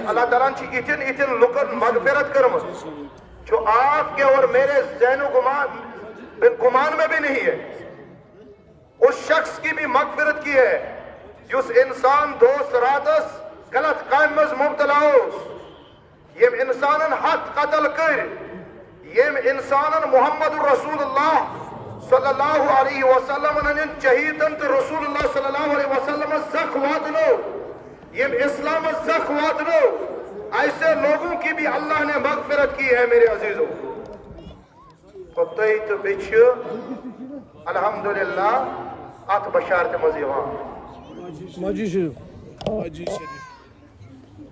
اللہ تعالیٰ نے اتن لکن مغفرت کرمت جو آپ کے اور میرے ذہن و گمان میں بھی نہیں ہے. اس شخص کی بھی مغفرت کی ہے جس انسان دوست راتس غلط کام مز مبتلا یم انسانن حد قتل کر یم انسانن محمد رسول اللہ صلی اللہ علیہ وسلم شہیدن تو رسول اللہ صلی اللہ علیہ وسلم زخ واتنو یم اسلام زخ واتنو ایسے لوگوں کی بھی اللہ نے مغفرت کی ہے میرے عزیزوں. تو تیت بچ الحمدللہ ات بشارت مزیوان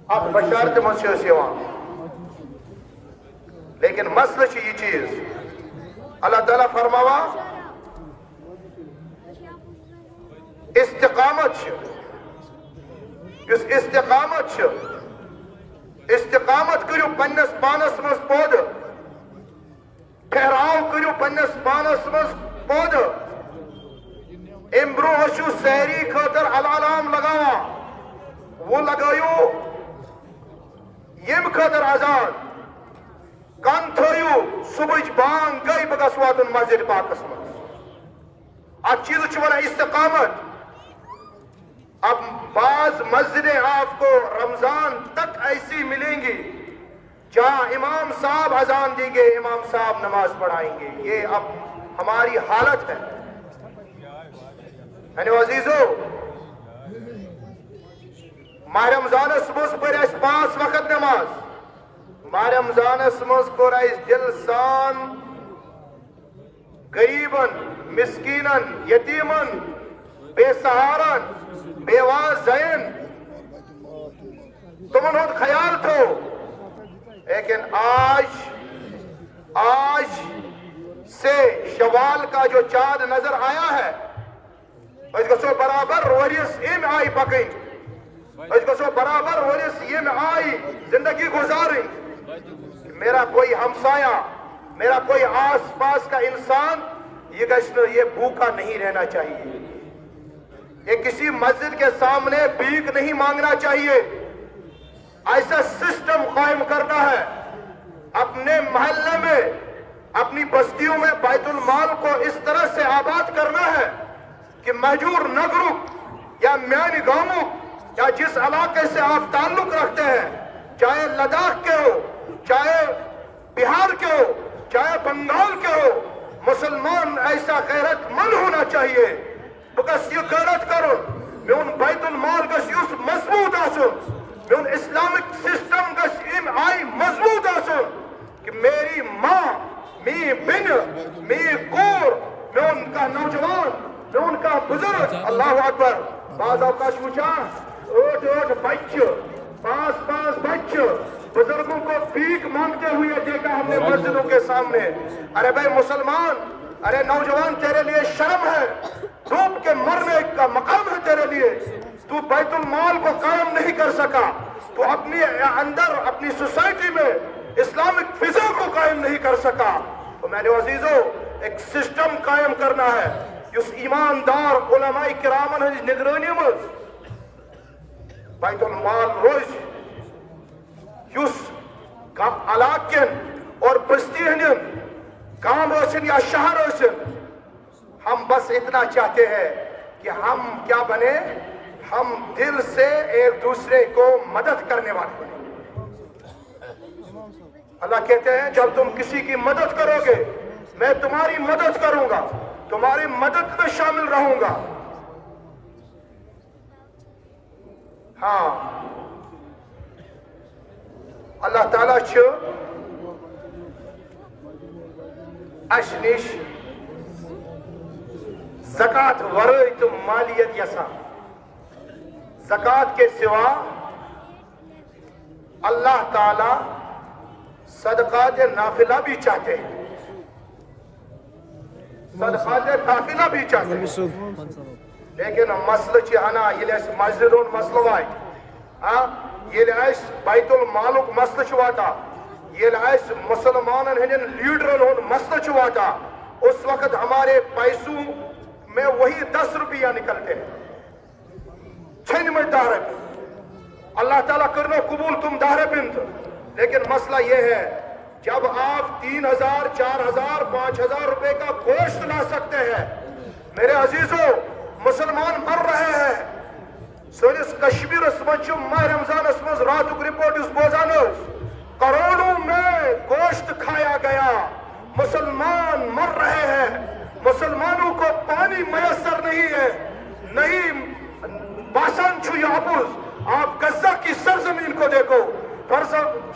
ات بشارت مزیوان. لیکن مسئلہ یہ چیز اللہ تعالیٰ فرماوا استقامت اس استقامت کرو پنس پانس مز پود ٹھہراؤ کرو پنس پانس مز پود امبرو وشو سہری خاطر العلام لگاوا وہ لگایو یم خاطر آزاد کان تھیو صبح بانگ گئی بگس واتن مسجد پاکس مز ات چیز ونان استقامت. اب بعض مسجدیں آپ کو رمضان تک ایسی ملیں گی جہاں امام صاحب اذان دیں گے امام صاحب نماز پڑھائیں گے. یہ اب ہماری حالت ہے. عزیزو ماہ رمضان مز پر 5 وقت نماز ماہ رمضان مز کور دل سان غریبن مسکینن یتیمن بے سہارن بیوہ زین تمن ہند خیال تھو. لیکن آج سے شوال کا جو چاند نظر آیا ہے اس گسو برابر ورس ام آئی پکن اس گسو برابر ورس یم آئی زندگی گزاری. میرا کوئی ہمسایہ میرا کوئی آس پاس کا انسان یہ بھوکا نہیں رہنا چاہیے. یہ کسی مسجد کے سامنے بھیک نہیں مانگنا چاہیے. ایسا سسٹم قائم کرنا ہے اپنے محلے میں اپنی بستیوں میں بیت المال کو اس طرح سے آباد کرنا ہے کہ مہجور نگروں یا میانی گاؤں یا جس علاقے سے آپ تعلق رکھتے ہیں چاہے لداخ کے ہو چاہے بہار کے ہو چاہے بنگال کے ہو مسلمان ایسا غیرت مند ہونا چاہیے. بکس یہ غیرت کرو میون بیت المال گس یس مضبوط آسن میون اسلامک سسٹم گس ام آئی مضبوط آسن کہ میری ماں می بن می کور میون کا نوجوان میون کا بزرگ اللہ اکبر بعض اوقات پوچھا 8 بچے 5 بچے بزرگوں کو بھیک مانگتے ہوئے دیکھا ہم نے مسجدوں کے سامنے. ارے بھائی مسلمان ارے نوجوان تیرے لیے شرم ہے ڈوب کے مرنے کا مقام ہے تیرے لیے. تو بیت المال کو قائم نہیں کر سکا تو اپنی اندر اپنی سوسائٹی میں اسلامک فضا کو قائم نہیں کر سکا. تو میں نے عزیزو ایک سسٹم قائم کرنا ہے اس ایماندار علماء کرامن ہنز نگرانی مز بیت المال روز یس علاقن اور بستی ہندن گام روشن یا شہر روشن ہم بس اتنا چاہتے ہیں کہ ہم کیا بنے ہم دل سے ایک دوسرے کو مدد کرنے والے بنے. اللہ کہتے ہیں جب تم کسی کی مدد کرو گے میں تمہاری مدد کروں گا تمہاری مدد میں شامل رہوں گا. ہاں اللہ تعالیٰ اش نش زکات ورائے تو مالیت یسان زکات کے سوا اللہ تعالیٰ صدقات نافلہ بھی چاہتے ہیں صدقات نافلہ بھی چاہتے ہیں. لیکن مسئلہ چاہنا یہ مسجدون مسئلہ وائی یہ بیت المالک مسئلہ چواتا یہ مسلمان ہندن لیڈرن ہون مسئلہ چواتا اس وقت ہمارے پیسوں میں وہی 10 روپیہ نکلتے ہیں 6 میں 10 روپیہ اللہ تعالیٰ کرنا قبول تم 10 بنت. لیکن مسئلہ یہ ہے جب آپ 3,000 4,000 5,000 روپے کا گوشت لا سکتے ہیں. میرے عزیزوں مسلمان مر رہے ہیں. سنس کشمیرس مجھ ماہ رمضانس مز راتک رپورٹ اس بوزان کروڑوں میں گوشت کھایا گیا. مسلمان مر رہے ہیں. مسلمانوں کو پانی میسر نہیں ہے. نہیں باسان چھو یابوز. آپ غزہ کی سرزمین کو دیکھو,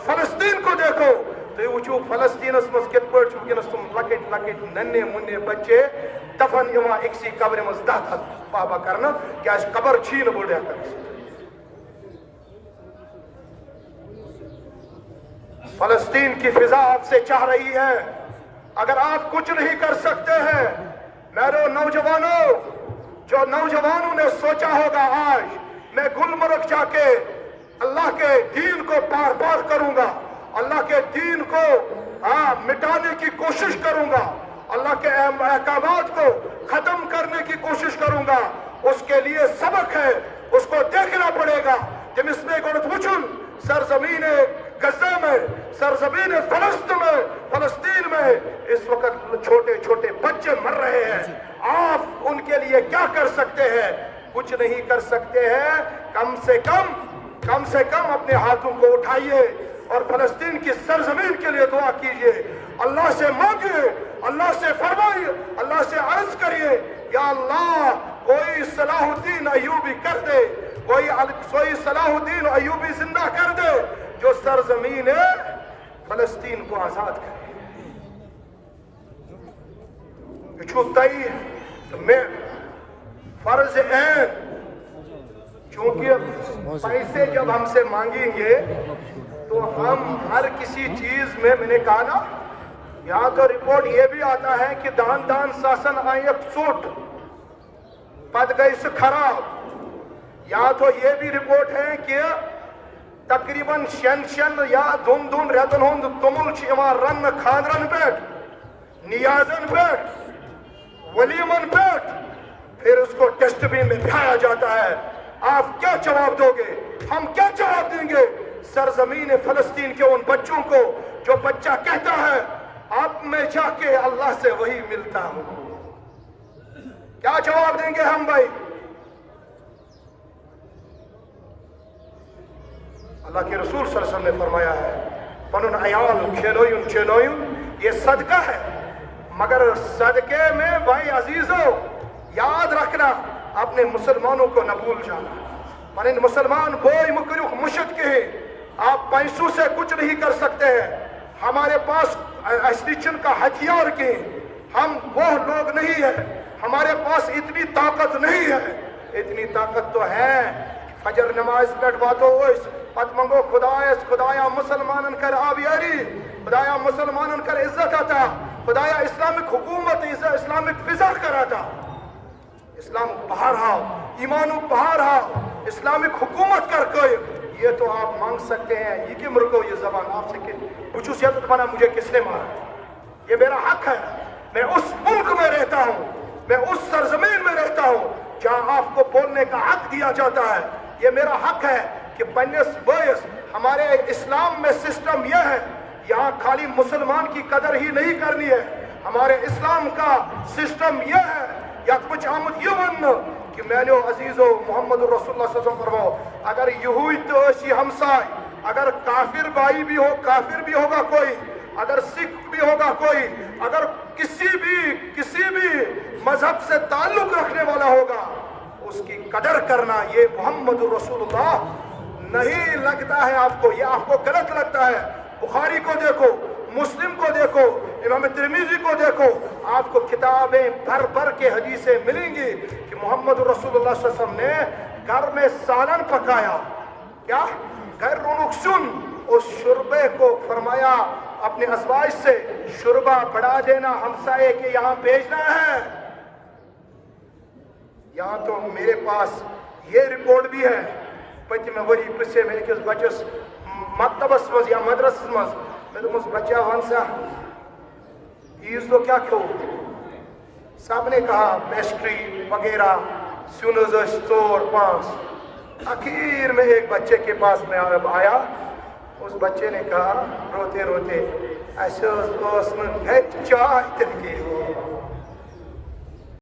فلسطین کو دیکھو تو وچو فلسطین اس مز کت پٹ ونکس تم لکٹ لکٹ ننے منے بچے دفن یما اکسی قبر مز دہ بابا کرنا کیا قبر چھین بوڑھیا کر. فلسطین کی فضا آپ سے چاہ رہی ہے. اگر آپ کچھ نہیں کر سکتے ہیں میرے نوجوانوں, جو نوجوانوں نے سوچا ہوگا آج میں گلمرگ جا کے اللہ کے دین کو پار پار کروں گا, اللہ کے دین کو مٹانے کی کوشش کروں گا, اللہ کے احکامات کو ختم کرنے کی کوشش کروں گا, اس کے لیے سبق ہے, اس کو دیکھنا پڑے گا. تمس میں گوڑت وچن سرزمین غزہ میں, سرزمین فلسطین میں اس وقت چھوٹے چھوٹے بچے مر رہے ہیں. آپ ان کے لیے کیا کر سکتے ہیں؟ کچھ نہیں کر سکتے ہیں. کم سے کم اپنے ہاتھوں کو اٹھائیے اور فلسطین کی سرزمین کے لیے دعا کیجئے. اللہ سے مانگیے, اللہ سے فرمائیے, اللہ سے عرض کریے یا اللہ کوئی صلاح الدین ایوبی کر دے, کوئی صلاح الدین ایوبی زندہ کر دے جو سرزمین فلسطین کو آزاد کرے. چھوٹائی میں فرض عین, چونکہ پیسے جب ہم سے مانگیں گے تو ہم ہر کسی چیز میں نے کہا نا, یہاں تو رپورٹ یہ بھی آتا ہے کہ دان ساسن آئیں سوٹ پد گئی سے خراب. یہاں تو یہ بھی رپورٹ ہے کہ تقریباً شن یا دون ریتن ہند تمل چیما رن خاندرن پیٹ, نیازن پیٹ, ولیمن پیٹ, پھر اس کو ڈسٹ بین میں پھینکا جاتا ہے. آپ کیا جواب دو گے؟ ہم کیا جواب دیں گے سرزمین فلسطین کے ان بچوں کو جو بچہ کہتا ہے اب میں جا کے اللہ سے وہی ملتا ہوں؟ کیا جواب دیں گے ہم بھائی؟ اللہ کے رسول صلی اللہ علیہ وسلم نے فرمایا ہے پنن عیال کھیلوئن یہ صدقہ ہے, مگر صدقے میں بھائی عزیزو یاد رکھنا اپنے مسلمانوں کو نہ بھول جانا. پر ان مسلمان بوئی مکروح مشد کے ہیں, آپ پیسوں سے کچھ نہیں کر سکتے ہیں. ہمارے پاس اسٹیشن کا ہتھیار کے ہم وہ لوگ نہیں ہیں, ہمارے پاس اتنی طاقت نہیں ہے. اتنی طاقت تو ہے فجر نماز پڑھوا تو پت منگو خدایا مسلمانن کر آبیاری, خدایا مسلمانن کر عزت آتا, خدایا اسلامک حکومت اسلامک فضا کراتا. اسلام بہار ہاؤ, ایمانو بہار ہاؤ, اسلامک حکومت کر کوئی یہ تو آپ مانگ سکتے ہیں. یہ کہ مرکو یہ زبان آپ سے کہ خصوصیت بنا مجھے کس نے مارا, یہ میرا حق ہے. میں اس ملک میں رہتا ہوں, میں اس سرزمین میں رہتا ہوں جہاں آپ کو بولنے کا حق دیا جاتا ہے. یہ میرا حق ہے کہ بنس بوئس ہمارے اسلام میں سسٹم یہ ہے, یہاں خالی مسلمان کی قدر ہی نہیں کرنی ہے. ہمارے اسلام کا سسٹم یہ ہے یا کچھ آمد یہ ونو کہ میں نے عزیزو محمد رسول اللہ صلی اللہ علیہ وسلم فرماؤ اگر یہوی تو اسی ہمسائے, اگر کافر بھائی بھی ہو, کافر بھی ہوگا کوئی, اگر سکھ بھی ہوگا کوئی, اگر کسی بھی مذہب سے تعلق رکھنے والا ہوگا, اس کی قدر کرنا یہ محمد رسول اللہ نہیں لگتا ہے آپ کو, یہ آپ کو غلط لگتا ہے. بخاری کو دیکھو, مسلم کو دیکھو, امام ترمذی کو دیکھو, آپ کو کتابیں بھر کے حدیثیں ملیں گی کہ محمد رسول اللہ صلی اللہ علیہ وسلم نے گھر میں سالن پکایا, کیا غیر رونقسن, اس شربے کو فرمایا اپنے ازواج سے شربہ بڑھا دینا, ہمسائے کے یہاں بھیجنا ہے. یہاں تو میرے پاس یہ رپورٹ بھی ہے پتہ میں وری پسے میں ایک بچس مکتبس مز یا مدرسس مز میں دمس بچہ ونسا عیز تو کیا کھو, سب نے کہا پیسٹری وغیرہ سیونز 4-5. اخیر میں ایک بچے کے پاس میں آیا, اس بچے نے کہا روتے روتے ایسے اس گھر چائے تلگی ہو